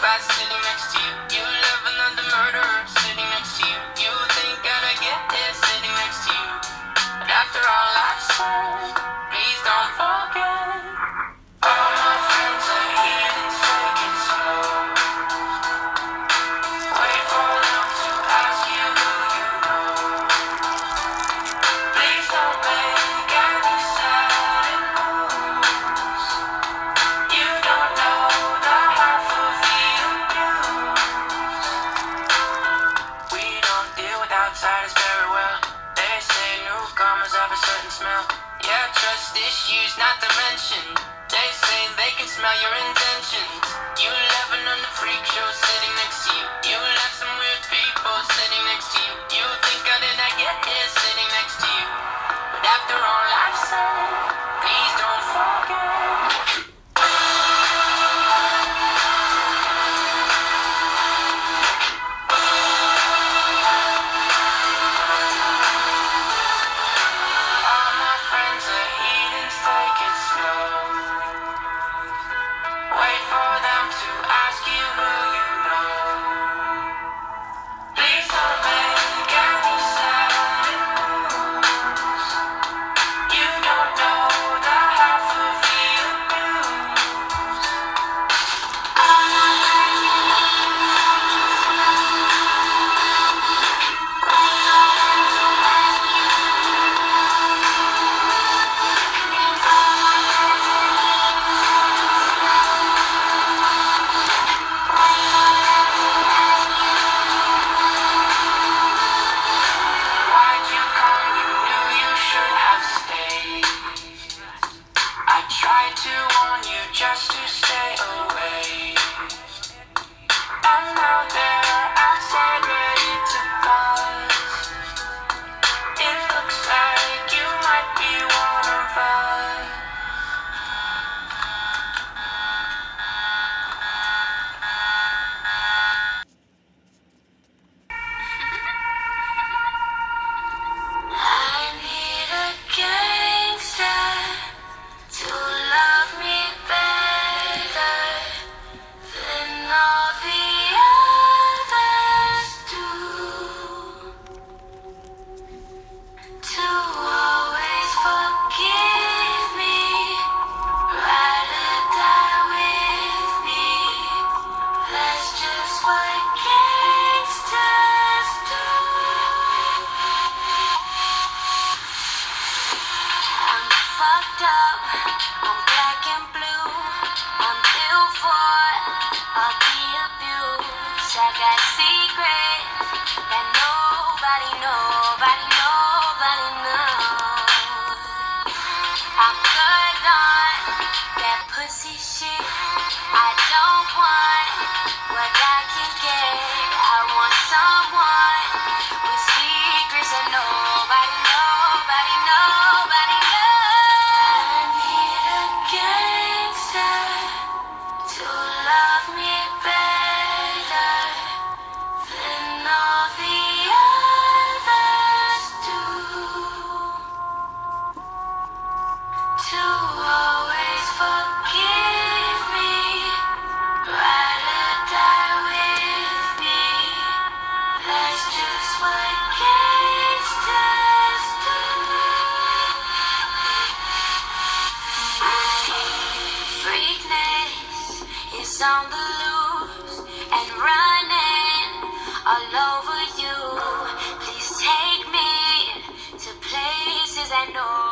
psychopath sitting next to you. You love another murderer sitting next to you. You think I'd get here sitting next to you. But after all I've said, please don't forget. All my friends are heathens, take it slow. Wait for them to ask you who you know. Please don't make any sudden moves. You don't know the half of the abuse. We don't deal with outsiders very well. They say newcomers have a certain smell. Yeah, trust issues not to mention. They say they can smell your intentions. You laughing on the freak show sitting next to you. You left some weird people sitting next to you. You think how did I get here sitting next to you? But after all I've said, please don't forget. All my friends are heathens, take it slow. Wait for them to ask you who you know. Please don't make any sudden moves. You don't know the half of the abuse. Why'd you come? You knew you should have stayed. I tried to warn you just to stay away. And now they're outside ready to buzz. It looks like you might be one of us. I need a gangster to love me better than all the others do. To always forgive me, ride or die with me. That's just what gangsters do. I'm fucked up, I'm black and blue. I'm built for all the abuse. I got secrets that nobody knows. I'm good on that pussy shit. I don't want what I can get. I want someone with secrets that nobody knows. I need a gangster to love me better than all the others do. To always forgive me, ride or die with me. That's just what gangsters do. Freakness is on the loose and running all over you. Please take me to places I know